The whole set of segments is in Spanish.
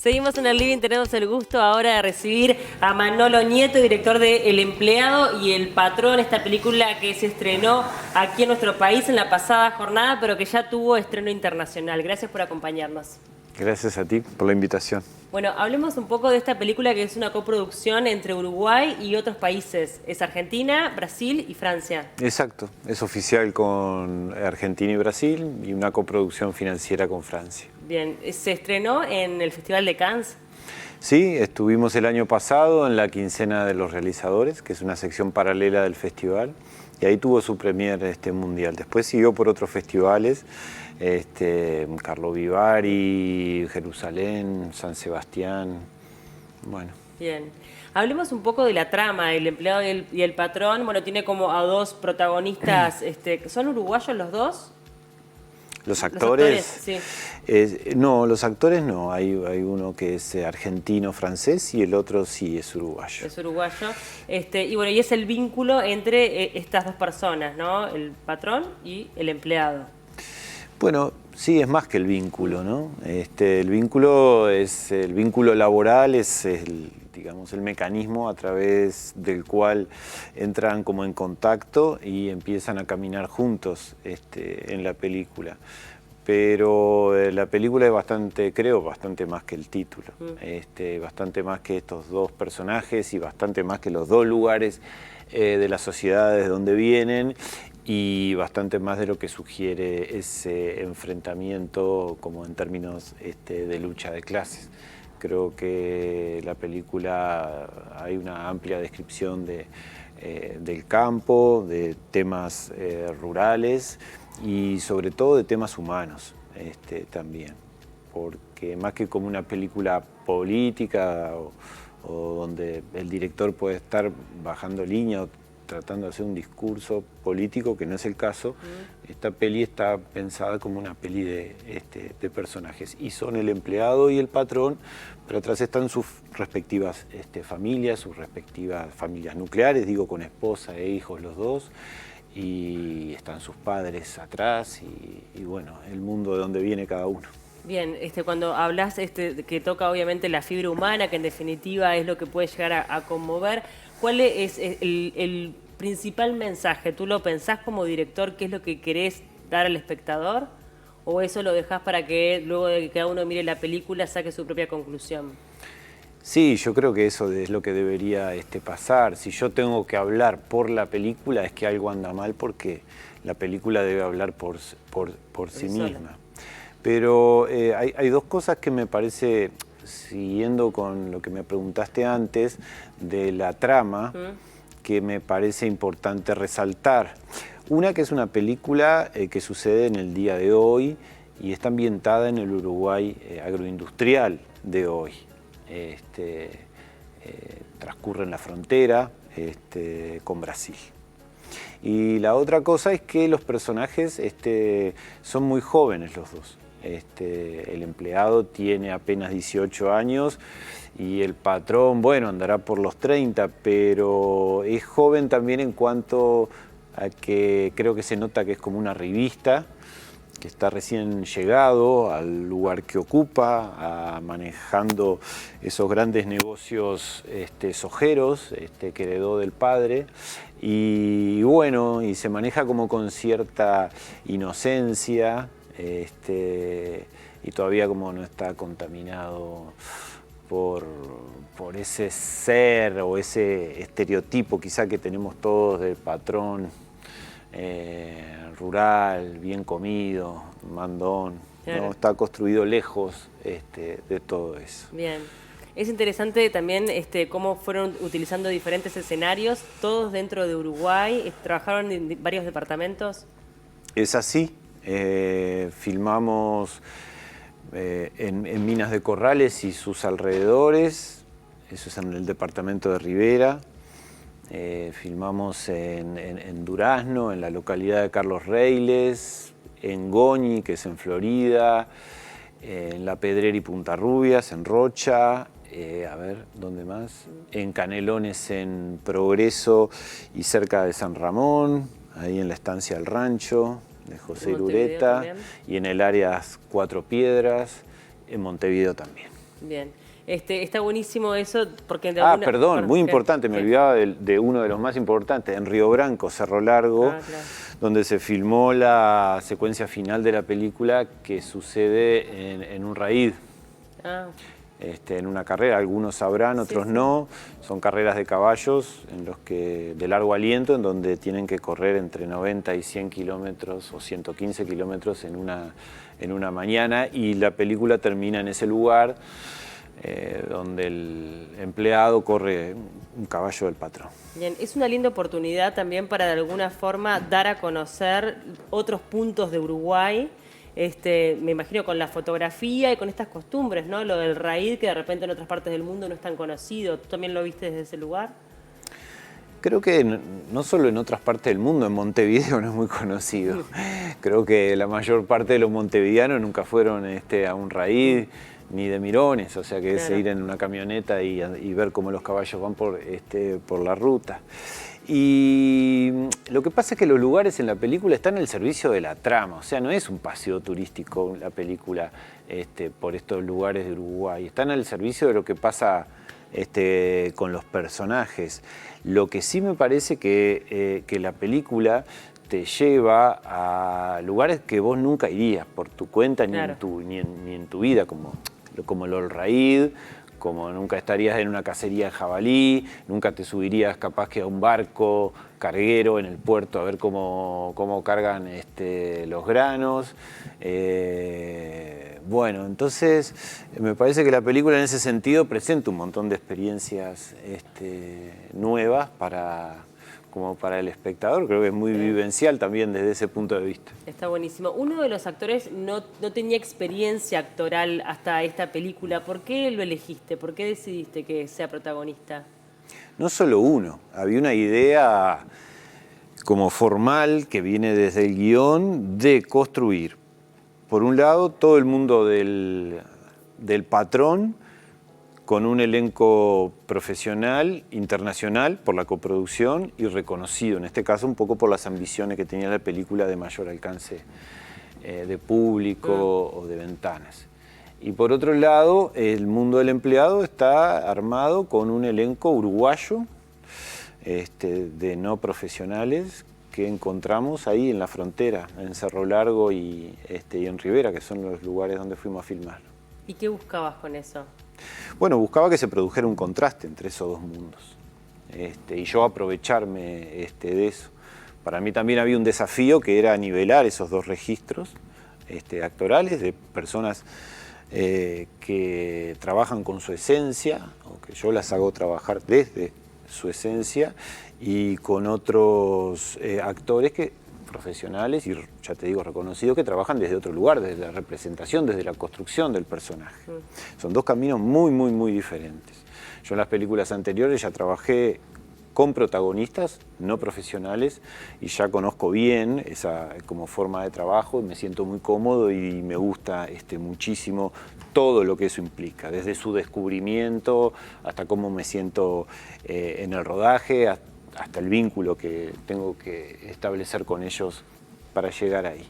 Seguimos en el living, tenemos el gusto ahora de recibir a Manolo Nieto, director de El Empleado y El Patrón, esta película que se estrenó aquí en nuestro país en la pasada jornada, pero que ya tuvo estreno internacional. Gracias por acompañarnos. Gracias a ti por la invitación. Bueno, hablemos un poco de esta película que es una coproducción entre Uruguay y otros países. Es Argentina, Brasil y Francia. Exacto, es oficial con Argentina y Brasil y una coproducción financiera con Francia. Bien, se estrenó en el Festival de Cannes. Sí, estuvimos el año pasado en la Quincena de los Realizadores, que es una sección paralela del festival, y ahí tuvo su premier mundial. Después siguió por otros festivales, Carlo Vivari, Jerusalén, San Sebastián, bueno. Bien. Hablemos un poco de la trama. El Empleado y el Patrón, bueno, tiene como a dos protagonistas, ¿son uruguayos los dos? ¿Los actores? Sí. No, los actores no. Hay uno que es argentino-francés y el otro sí es uruguayo. Es uruguayo. Y bueno, y es el vínculo entre estas dos personas, ¿no? El patrón y el empleado. Bueno, sí, es más que el vínculo, ¿no? El vínculo laboral es digamos, el mecanismo a través del cual entran como en contacto y empiezan a caminar juntos en la película. Pero la película es bastante más que el título, bastante más que estos dos personajes y bastante más que los dos lugares de las sociedades donde vienen y bastante más de lo que sugiere ese enfrentamiento como en términos de lucha de clases. Creo que la película hay una amplia descripción del campo, de temas rurales y sobre todo de temas humanos también. Porque más que como una película política o donde el director puede estar bajando línea o tratando de hacer un discurso político, que no es el caso, esta peli está pensada como una peli de personajes. Y son el empleado y el patrón, pero atrás están sus respectivas familias, sus respectivas familias nucleares, digo, con esposa e hijos los dos, y están sus padres atrás y bueno, el mundo de donde viene cada uno. Bien, cuando hablas que toca obviamente la fibra humana, que en definitiva es lo que puede llegar a conmover, ¿cuál es el principal mensaje? ¿Tú lo pensás como director? ¿Qué es lo que querés dar al espectador? ¿O eso lo dejás para que luego de que cada uno mire la película saque su propia conclusión? Sí, yo creo que eso es lo que debería pasar. Si yo tengo que hablar por la película es que algo anda mal porque la película debe hablar por sí misma. Pero hay dos cosas que me parece, siguiendo con lo que me preguntaste antes, de la trama, que me parece importante resaltar. Una, que es una película que sucede en el día de hoy y está ambientada en el Uruguay agroindustrial de hoy. Transcurre en la frontera con Brasil. Y la otra cosa es que los personajes son muy jóvenes los dos. El empleado tiene apenas 18 años y el patrón, bueno, andará por los 30, pero es joven también en cuanto a que creo que se nota que es como una revista, que está recién llegado al lugar que ocupa, manejando esos grandes negocios sojeros que heredó del padre, y bueno, y se maneja como con cierta inocencia, y todavía como no está contaminado por ese ser o ese estereotipo quizá que tenemos todos del patrón rural, bien comido, mandón. Claro. ¿No? Está construido lejos de todo eso. Bien. Es interesante también cómo fueron utilizando diferentes escenarios, todos dentro de Uruguay. ¿Trabajaron en varios departamentos? Es así. Filmamos en Minas de Corrales y sus alrededores, eso es en el departamento de Rivera. Filmamos en Durazno, en la localidad de Carlos Reiles, en Goñi, que es en Florida, en La Pedrera y Punta Rubias, en Rocha, a ver, ¿dónde más? En Canelones, en Progreso y cerca de San Ramón, ahí en la estancia del Rancho de José Irureta, y en el área Cuatro Piedras, en Montevideo también. Bien. Está buenísimo eso porque... Perdón, muy importante, me ¿qué? olvidaba de uno de los más importantes, en Río Branco, Cerro Largo, Claro. donde se filmó la secuencia final de la película que sucede en un raíz. Ah, En una carrera, algunos sabrán, otros no, son carreras de caballos de largo aliento, en donde tienen que correr entre 90 y 100 kilómetros o 115 kilómetros en una mañana, y la película termina en ese lugar donde el empleado corre un caballo del patrón. bien, es una linda oportunidad también para de alguna forma dar a conocer otros puntos de Uruguay. Me imagino con la fotografía y con estas costumbres, ¿no? Lo del raíz, que de repente en otras partes del mundo no es tan conocido. ¿Tú también lo viste desde ese lugar? Creo que no solo en otras partes del mundo, en Montevideo no es muy conocido. Creo que la mayor parte de los montevideanos nunca fueron a un raíz ni de Mirones, o sea que es ir en una camioneta y ver cómo los caballos van por la ruta. Y lo que pasa es que los lugares en la película están al servicio de la trama, o sea, no es un paseo turístico la película por estos lugares de Uruguay, están al servicio de lo que pasa con los personajes. Lo que sí me parece que la película te lleva a lugares que vos nunca irías por tu cuenta, Claro. ni en tu vida, como el Olraíd, como nunca estarías en una cacería de jabalí, nunca te subirías capaz que a un barco carguero en el puerto a ver cómo cargan los granos. Bueno, entonces me parece que la película en ese sentido presenta un montón de experiencias nuevas como para el espectador. Creo que es muy vivencial también desde ese punto de vista. Está buenísimo. Uno de los actores no tenía experiencia actoral hasta esta película. ¿Por qué lo elegiste? ¿Por qué decidiste que sea protagonista? No solo uno, había una idea como formal que viene desde el guión de construir, por un lado, todo el mundo del patrón, con un elenco profesional, internacional, por la coproducción y reconocido, en este caso un poco por las ambiciones que tenía la película de mayor alcance de público o de ventanas. Y por otro lado, el mundo del empleado está armado con un elenco uruguayo de no profesionales que encontramos ahí en la frontera, en Cerro Largo y en Rivera, que son los lugares donde fuimos a filmar. ¿Y qué buscabas con eso? Bueno, buscaba que se produjera un contraste entre esos dos mundos y yo aprovecharme de eso. Para mí también había un desafío que era nivelar esos dos registros actorales de personas que trabajan con su esencia, o que yo las hago trabajar desde su esencia, y con otros actores profesionales y, ya te digo, reconocidos, que trabajan desde otro lugar, desde la representación, desde la construcción del personaje. Son dos caminos muy, muy, muy diferentes. Yo en las películas anteriores ya trabajé con protagonistas no profesionales y ya conozco bien esa como forma de trabajo, me siento muy cómodo y me gusta muchísimo todo lo que eso implica, desde su descubrimiento hasta cómo me siento en el rodaje, hasta el vínculo que tengo que establecer con ellos para llegar ahí.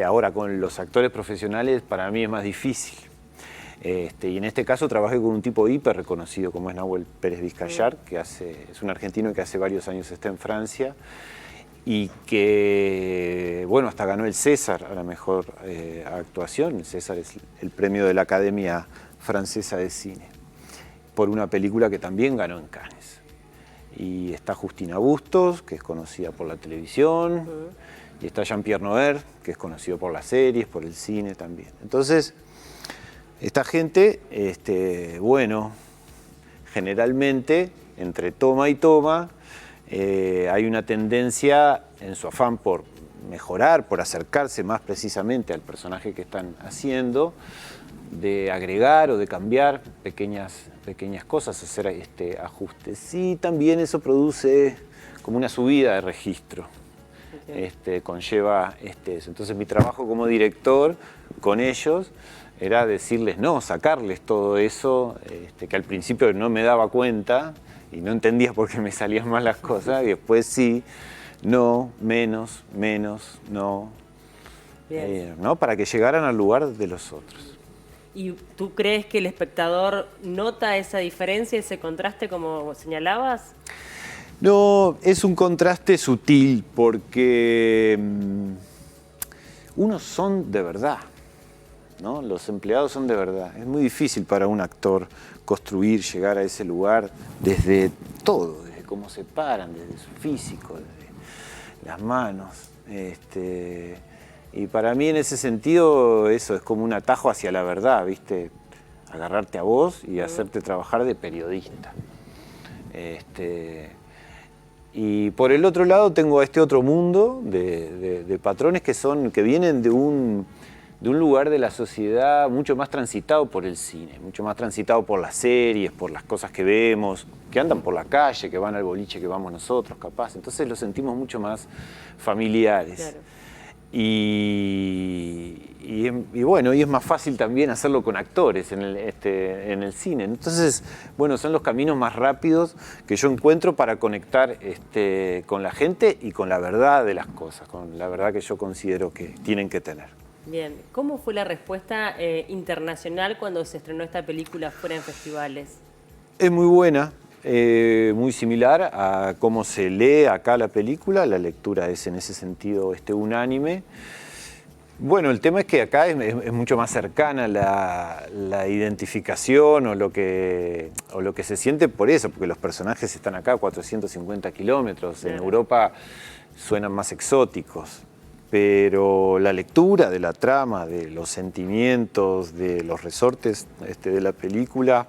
Ahora con los actores profesionales para mí es más difícil. Y en este caso trabajé con un tipo hiper reconocido como es Nahuel Pérez Vizcayar, que es un argentino que hace varios años está en Francia y que, bueno, hasta ganó el César a la mejor actuación. El César es el premio de la Academia Francesa de Cine, por una película que también ganó en Cannes. Y está Justina Bustos, que es conocida por la televisión, y está Jean-Pierre Noer, que es conocido por las series, por el cine también. Entonces, esta gente, bueno, generalmente, entre toma y toma, hay una tendencia en su afán por mejorar, por acercarse más precisamente al personaje que están haciendo, de agregar o de cambiar pequeñas cosas, hacer ajustes. Y también eso produce como una subida de registro. Conlleva eso. Entonces mi trabajo como director con ellos era decirles no, sacarles todo eso, que al principio no me daba cuenta y no entendía por qué me salían mal las cosas, y después sí, no, menos, no, ¿no? Para que llegaran al lugar de los otros. ¿Y tú crees que el espectador nota esa diferencia, ese contraste como señalabas? No, es un contraste sutil porque unos son de verdad, ¿no? Los empleados son de verdad. Es muy difícil para un actor construir, llegar a ese lugar desde todo, desde cómo se paran, desde su físico, desde las manos. Y para mí en ese sentido eso es como un atajo hacia la verdad, ¿viste? Agarrarte a vos y hacerte trabajar de periodista. Y por el otro lado tengo este otro mundo de patrones que vienen de un lugar de la sociedad mucho más transitado por el cine, mucho más transitado por las series, por las cosas que vemos, que andan por la calle, que van al boliche que vamos nosotros, capaz. Entonces los sentimos mucho más familiares. Claro. Y bueno, y es más fácil también hacerlo con actores en el cine. Entonces, bueno, son los caminos más rápidos que yo encuentro para conectar con la gente y con la verdad de las cosas, con la verdad que yo considero que tienen que tener. Bien, ¿cómo fue la respuesta internacional cuando se estrenó esta película fuera en festivales? Es muy buena. Muy similar a cómo se lee acá la película, la lectura es en ese sentido unánime. Bueno, el tema es que acá es mucho más cercana la identificación o lo que se siente por eso, porque los personajes están acá a 450 kilómetros, en Europa suenan más exóticos. Pero la lectura de la trama, de los sentimientos, de los resortes de la película,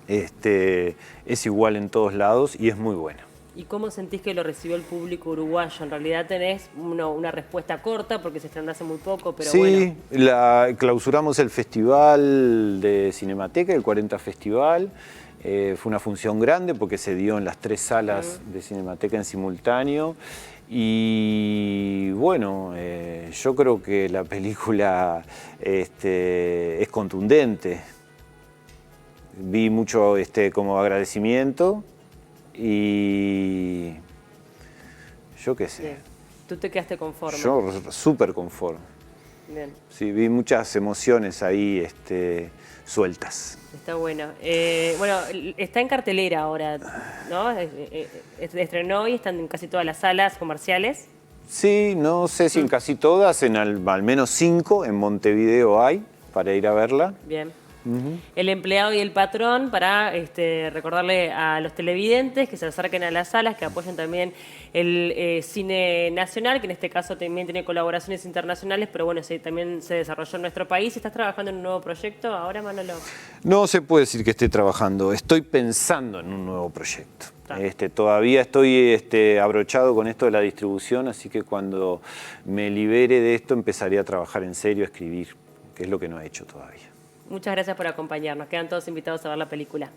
es igual en todos lados y es muy buena. ¿Y cómo sentís que lo recibió el público uruguayo? En realidad tenés una respuesta corta porque se estrenó hace muy poco, pero sí, bueno. Clausuramos el Festival de Cinemateca, el 40 Festival. Fue una función grande porque se dio en las 3 salas de Cinemateca en simultáneo. Y bueno, yo creo que la película es contundente. Vi mucho como agradecimiento y yo qué sé. Bien. ¿Tú te quedaste conforme? Yo súper conforme. Bien. Sí, vi muchas emociones ahí sueltas. Está bueno. Bueno, está en cartelera ahora, ¿no? Estrenó hoy, están en casi todas las salas comerciales. Sí, no sé si en casi todas, al menos 5 en Montevideo hay para ir a verla. Bien. El empleado y el patrón, para recordarle a los televidentes que se acerquen a las salas, que apoyen también el cine nacional, que en este caso también tiene colaboraciones internacionales, pero bueno, también se desarrolló en nuestro país. ¿Estás trabajando en un nuevo proyecto ahora, Manolo? No se puede decir que esté trabajando, estoy pensando en un nuevo proyecto. Todavía estoy abrochado con esto de la distribución, así que cuando me libere de esto empezaré a trabajar en serio, a escribir, que es lo que no he hecho todavía. Muchas gracias por acompañarnos. Quedan todos invitados a ver la película.